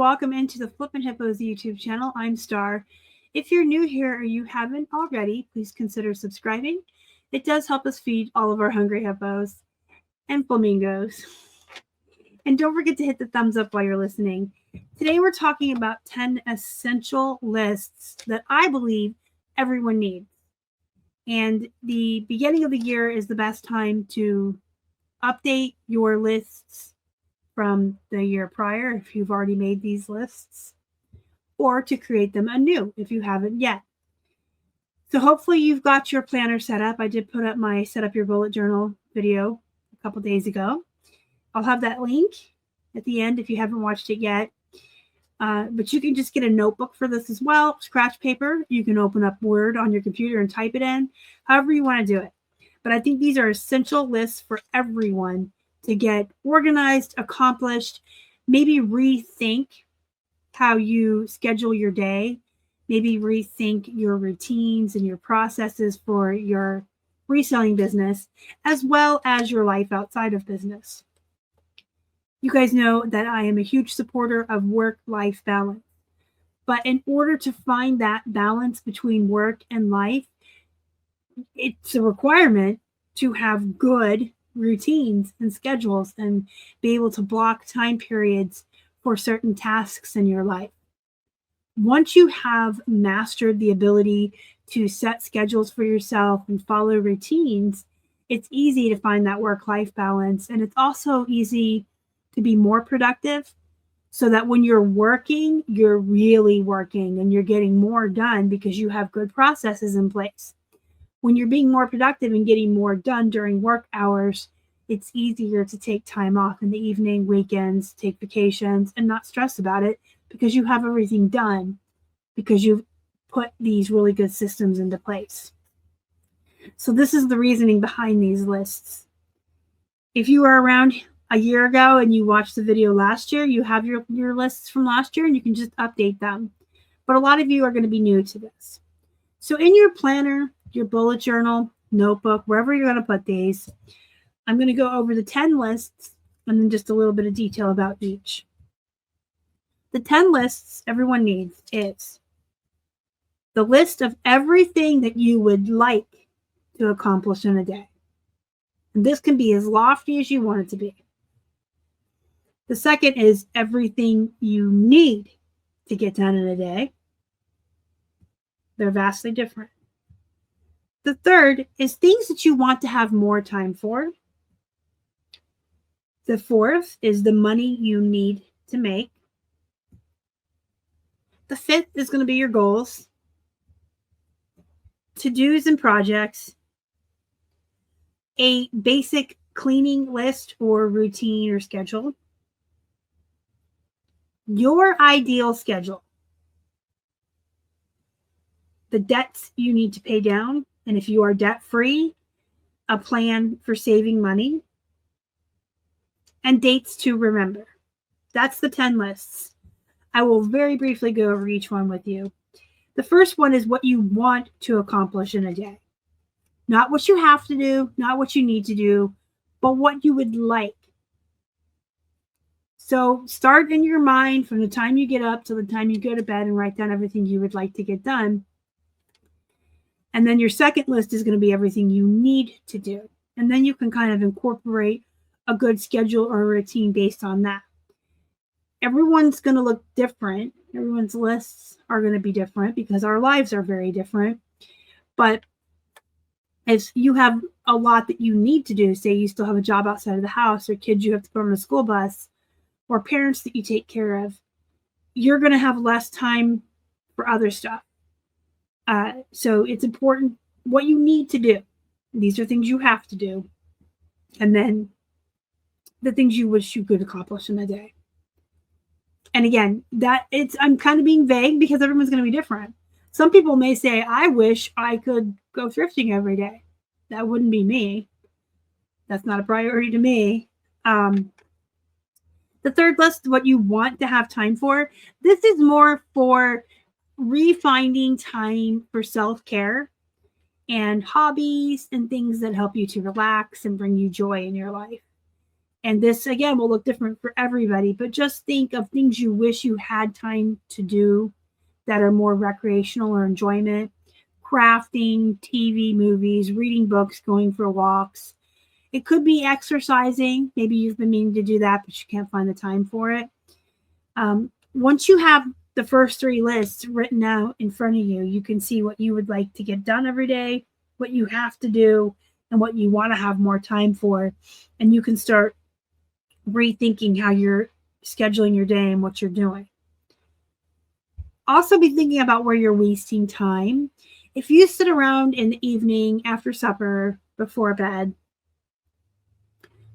welcome into the Flippin' Hippos YouTube channel. I'm Star. If you're new here or you haven't already, please consider subscribing. It does help us feed all of our hungry hippos and flamingos. And don't forget to hit the thumbs up while you're listening. Today we're talking about 10 essential lists that I believe everyone needs. And the beginning of the year is the best time to update your lists from the year prior if you've already made these lists, or to create them anew if you haven't yet. So hopefully you've got your planner set up. I did put up my set up your bullet journal video a couple days ago. I'll have that link at the end if you haven't watched it yet. But you can just get a notebook for this as well, scratch paper. You can open up Word on your computer and type it in, however you want to do it. But I think these are essential lists for everyone to get organized, accomplished, maybe rethink how you schedule your day, maybe rethink your routines and your processes for your reselling business, as well as your life outside of business. You guys know that I am a huge supporter of work-life balance. But in order to find that balance between work and life, it's a requirement to have good routines and schedules and be able to block time periods for certain tasks in your life. Once you have mastered the ability to set schedules for yourself and follow routines, it's easy to find that work-life balance. And it's also easy to be more productive so that when you're working, you're really working and you're getting more done because you have good processes in place. When you're being more productive and getting more done during work hours, it's easier to take time off in the evening, weekends, take vacations, and not stress about it because you have everything done because you've put these really good systems into place. So this is the reasoning behind these lists. If you were around a year ago and you watched the video last year, you have your lists from last year and you can just update them. But a lot of you are going to be new to this. So in your planner, your bullet journal, notebook, wherever you're going to put these, I'm going to go over the 10 lists and then just a little bit of detail about each. The 10 lists everyone needs is the list of everything that you would like to accomplish in a day. And this can be as lofty as you want it to be. The second is everything you need to get done in a day. They're vastly different. The third is things that you want to have more time for. The fourth is the money you need to make. The fifth is going to be your goals, to-dos and projects, a basic cleaning list or routine or schedule, your ideal schedule, the debts you need to pay down, and if you are debt-free, a plan for saving money, and dates to remember. That's the 10 lists. I will very briefly go over each one with you. The first one is what you want to accomplish in a day. Not what you have to do, not what you need to do, but what you would like. So start in your mind from the time you get up to the time you go to bed and write down everything you would like to get done. And then your second list is going to be everything you need to do. And then you can kind of incorporate a good schedule or a routine based on that. Everyone's going to look different. Everyone's lists are going to be different because our lives are very different. But if you have a lot that you need to do, say you still have a job outside of the house or kids you have to put on a school bus or parents that you take care of, you're going to have less time for other stuff. So it's important what you need to do. These are things you have to do. And then the things you wish you could accomplish in a day. And again, I'm kind of being vague because everyone's going to be different. Some people may say, I wish I could go thrifting every day. That wouldn't be me. That's not a priority to me. The third list, what you want to have time for. This is more for refinding time for self-care and hobbies and things that help you to relax and bring you joy in your life. And this, again, will look different for everybody, but just think of things you wish you had time to do that are more recreational or enjoyment. Crafting, TV, movies, reading books, going for walks. It could be exercising. Maybe you've been meaning to do that, but you can't find the time for it. Once you have the first 3 lists written out in front of you, you can see what you would like to get done every day, what you have to do, and what you want to have more time for. And you can start rethinking how you're scheduling your day and what you're doing. Also be thinking about where you're wasting time. If you sit around in the evening after supper, before bed,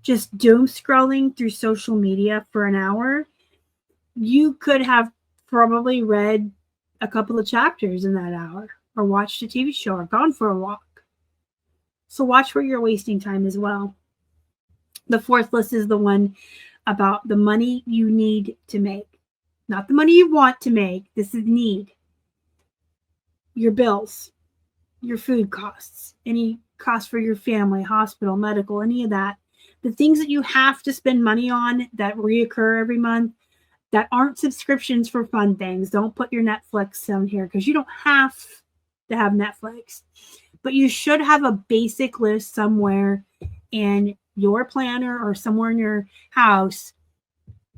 just doom scrolling through social media for an hour, you could have probably read a couple of chapters in that hour, or watched a TV show, or gone for a walk. So watch where you're wasting time as well. The 4th list is the one about the money you need to make. Not the money you want to make. This is need. Your bills, your food costs, any cost for your family, hospital, medical, any of that. The things that you have to spend money on that reoccur every month, that aren't subscriptions for fun things. Don't put your Netflix down here, because you don't have to have Netflix. But you should have a basic list somewhere in your planner or somewhere in your house.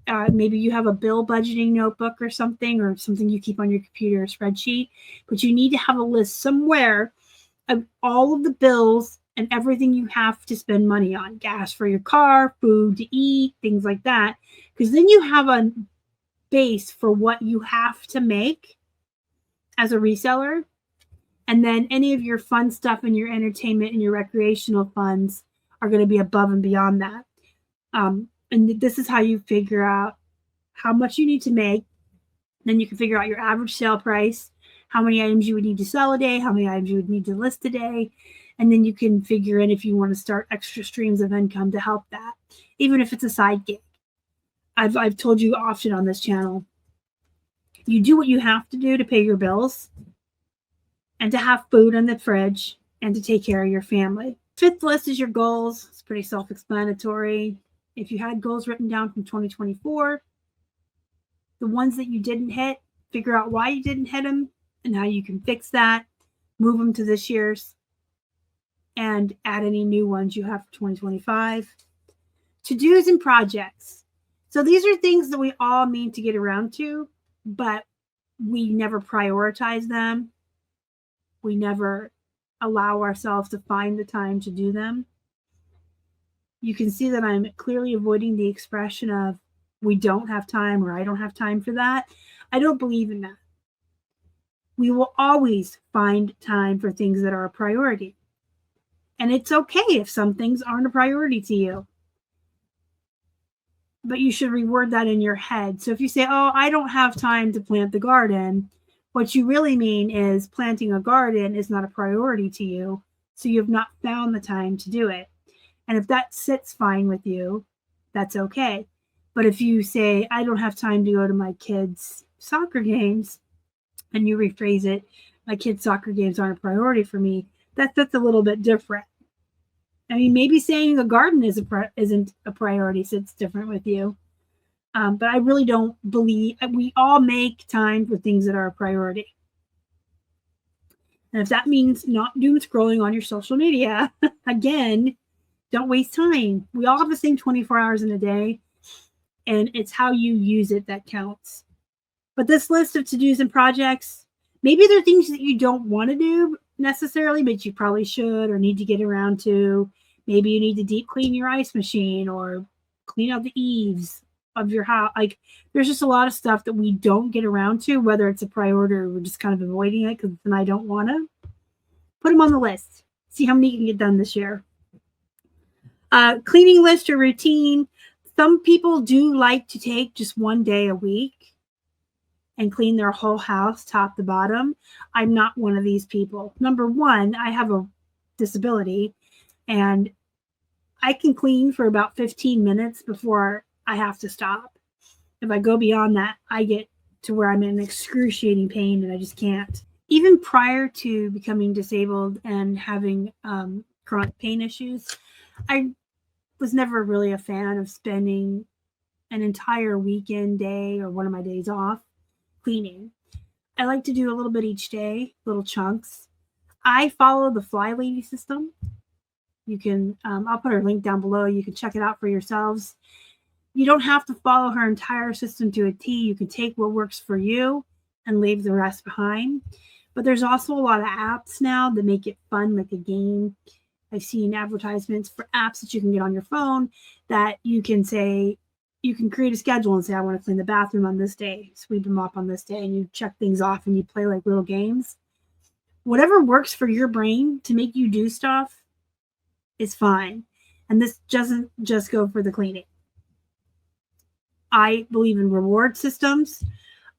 Maybe you have a bill budgeting notebook or something you keep on your computer or spreadsheet. But you need to have a list somewhere of all of the bills and everything you have to spend money on. Gas for your car, food to eat, things like that. Because then you have a base for what you have to make as a reseller. And then any of your fun stuff and your entertainment and your recreational funds are going to be above and beyond that. And this is how you figure out how much you need to make. Then you can figure out your average sale price, how many items you would need to sell a day, how many items you would need to list a day. And then you can figure in if you want to start extra streams of income to help that, even if it's a side gig. I've told you often on this channel, you do what you have to do to pay your bills and to have food in the fridge and to take care of your family. 5th list is your goals. It's pretty self-explanatory. If you had goals written down from 2024, the ones that you didn't hit, figure out why you didn't hit them and how you can fix that, move them to this year's, and add any new ones you have for 2025. To-dos and projects. So these are things that we all mean to get around to, but we never prioritize them. We never allow ourselves to find the time to do them. You can see that I'm clearly avoiding the expression of we don't have time or I don't have time for that. I don't believe in that. We will always find time for things that are a priority. And it's okay if some things aren't a priority to you. But you should reword that in your head. So if you say, oh, I don't have time to plant the garden, what you really mean is planting a garden is not a priority to you. So you've not found the time to do it. And if that sits fine with you, that's okay. But if you say, I don't have time to go to my kids' soccer games, and you rephrase it, my kids' soccer games aren't a priority for me, that's a little bit different. I mean, maybe saying a garden isn't a priority, so it's different with you. But I really don't believe we all make time for things that are a priority. And if that means not doom scrolling on your social media, again, don't waste time. We all have the same 24 hours in a day, and it's how you use it that counts. But this list of to-dos and projects, maybe they're things that you don't want to do necessarily, but you probably should or need to get around to. Maybe you need to deep clean your ice machine or clean out the eaves of your house. Like, there's just a lot of stuff that we don't get around to, whether it's a priority or we're just kind of avoiding it because then I don't want to. Put them on the list. See how many you can get done this year. Cleaning list or routine. Some people do like to take just one day a week and clean their whole house top to bottom. I'm not one of these people. Number one, I have a disability and I can clean for about 15 minutes before I have to stop. If I go beyond that, I get to where I'm in excruciating pain and I just can't. Even prior to becoming disabled and having chronic pain issues, the was never really a fan of spending an entire weekend day or one of my days off cleaning. I like to do a little bit each day, little chunks. I follow the Fly Lady system. You can, I'll put her link down below. You can check it out for yourselves. You don't have to follow her entire system to a T. You can take what works for you and leave the rest behind. But there's also a lot of apps now that make it fun, like a game. I've seen advertisements for apps that you can get on your phone that you can say, you can create a schedule and say, I want to clean the bathroom on this day, sweep them up on this day, and you check things off and you play like little games. Whatever works for your brain to make you do stuff is fine. And this doesn't just go for the cleaning. I believe in reward systems.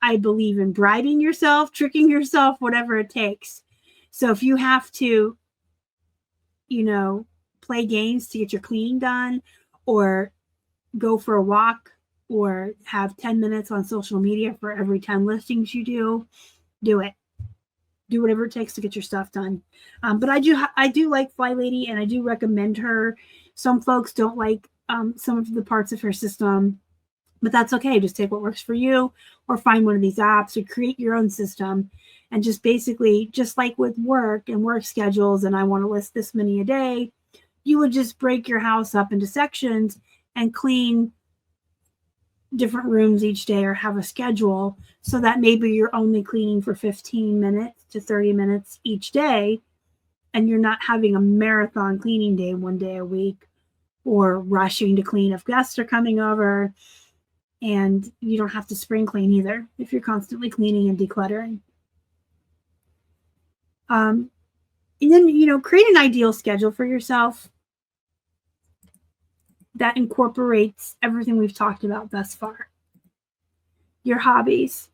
I believe in bribing yourself, tricking yourself, whatever it takes. So if you have to, play games to get your cleaning done, or go for a walk, or have 10 minutes on social media for every 10 listings you do it. Do whatever it takes to get your stuff done. But I do like Fly Lady, and I do recommend her. Some folks don't like some of the parts of her system, but that's okay. Just take what works for you, or find one of these apps, or create your own system. And just basically, just like with work and work schedules, and I want to list this many a day, you would just break your house up into sections and clean different rooms each day, or have a schedule so that maybe you're only cleaning for 15 minutes to 30 minutes each day, and you're not having a marathon cleaning day one day a week, or rushing to clean if guests are coming over. And you don't have to spring clean either if you're constantly cleaning and decluttering. And then, create an ideal schedule for yourself that incorporates everything we've talked about thus far. Your hobbies,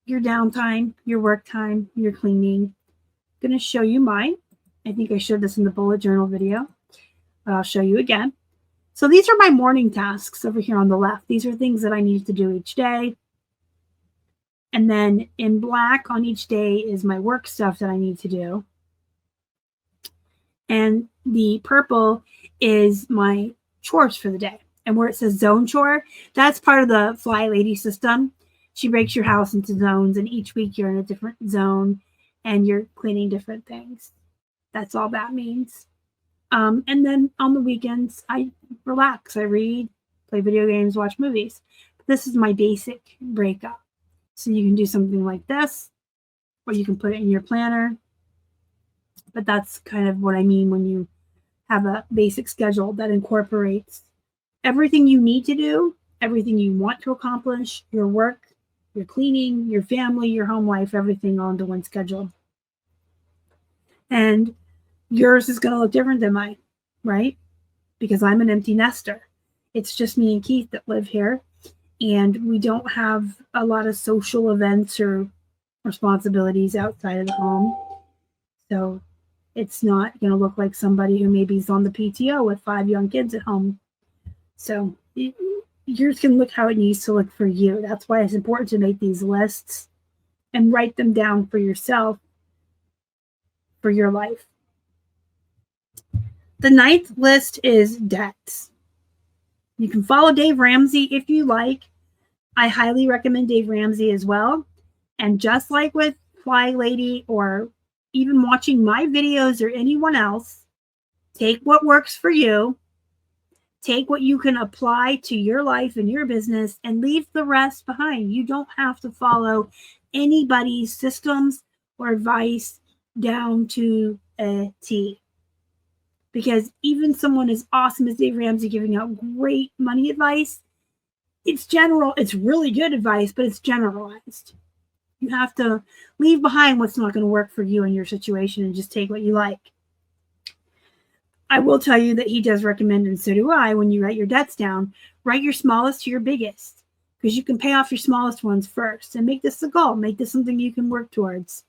your downtime, your work time, your cleaning. I'm going to show you mine. I think I showed this in the bullet journal video, but I'll show you again. So these are my morning tasks over here on the left. These are things that I need to do each day. And then in black on each day is my work stuff that I need to do. And the purple is my chores for the day. And where it says zone chore, that's part of the Fly Lady system. She breaks your house into zones, and each week you're in a different zone and you're cleaning different things. That's all that means. And then on the weekends, I relax. I read, play video games, watch movies. This is my basic breakup. So you can do something like this, or you can put it in your planner. But that's kind of what I mean when you have a basic schedule that incorporates everything you need to do, everything you want to accomplish, your work, your cleaning, your family, your home life, everything all into one schedule. And yours is going to look different than mine, right? Because I'm an empty nester. It's just me and Keith that live here, and we don't have a lot of social events or responsibilities outside of the home. So it's not going to look like somebody who maybe is on the PTO with 5 young kids at home. So yours can look how it needs to look for you. That's why it's important to make these lists and write them down for yourself, for your life. The 9th list is debts. You can follow Dave Ramsey if you like. I highly recommend Dave Ramsey as well. And just like with Fly Lady, or even watching my videos or anyone else, take what works for you. Take what you can apply to your life and your business, and leave the rest behind. You don't have to follow anybody's systems or advice down to a T. Because even someone as awesome as Dave Ramsey giving out great money advice, it's general. It's really good advice, but it's generalized. You have to leave behind what's not going to work for you and your situation, and just take what you like. I will tell you that he does recommend, and so do I, when you write your debts down, write your smallest to your biggest, because you can pay off your smallest ones first and make this a goal. Make this something you can work towards.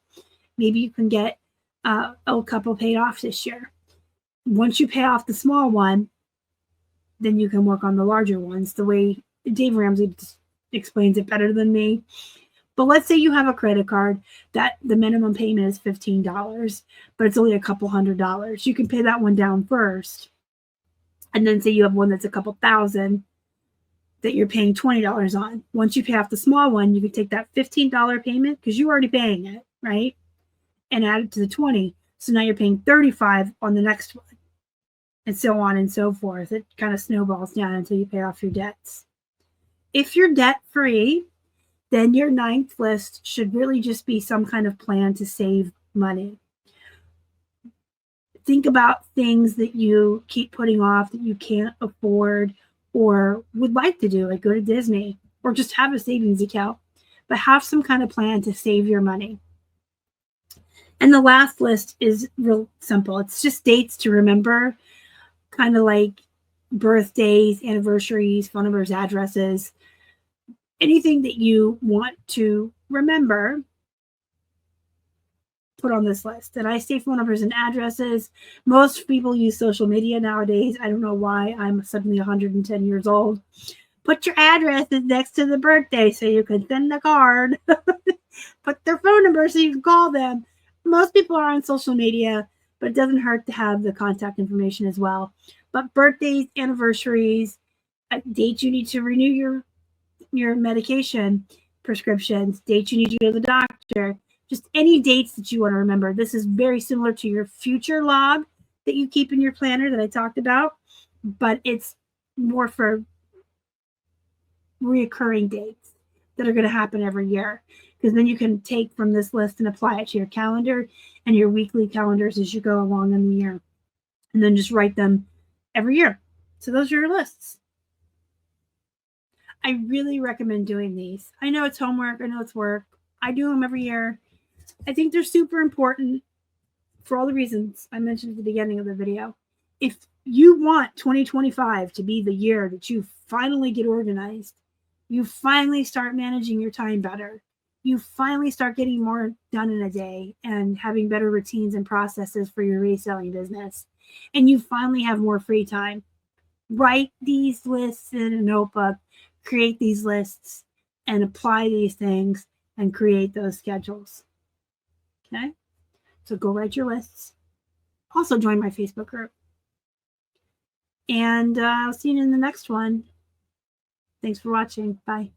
Maybe you can get a couple paid off this year. Once you pay off the small one, then you can work on the larger ones, the way Dave Ramsey explains it better than me. But let's say you have a credit card that the minimum payment is $15, but it's only a couple $100. You can pay that one down first And then say you have one that's a couple thousand that you're paying $20 on. Once you pay off the small one, you can take that $15 payment because you're already paying it, right? And add it to the 20. So now you're paying 35 on the next one. And so on and so forth. It kind of snowballs down until you pay off your debts. If you're debt free, then your ninth list should really just be some kind of plan to save money. Think about things that you keep putting off that you can't afford or would like to do, like go to Disney or just have a savings account, but have some kind of plan to save your money. And the last list is real simple. It's just dates to remember, kind of like birthdays, anniversaries, phone numbers, addresses, anything that you want to remember, put on this list. And I say phone numbers and addresses. Most people use social media nowadays. I don't know why. I'm suddenly 110 years old. Put your addresses next to the birthday so you can send a card. Put their phone number so you can call them. Most people are on social media, but it doesn't hurt to have the contact information as well. But birthdays, anniversaries, dates you need to renew your medication prescriptions, dates you need to go to the doctor, just any dates that you want to remember. This is very similar to your future log that you keep in your planner that I talked about, but it's more for reoccurring dates that are going to happen every year, because then you can take from this list and apply it to your calendar and your weekly calendars as you go along in the year, and then just write them every year. So those are your lists. I really recommend doing these. I know it's homework. I know it's work. I do them every year. I think they're super important for all the reasons I mentioned at the beginning of the video. If you want 2025 to be the year that you finally get organized, you finally start managing your time better, you finally start getting more done in a day and having better routines and processes for your reselling business, and you finally have more free time, write these lists in a notebook, create these lists, and apply these things and create those schedules. Okay? So go write your lists. Also join my Facebook group. And I'll see you in the next one. Thanks for watching. Bye.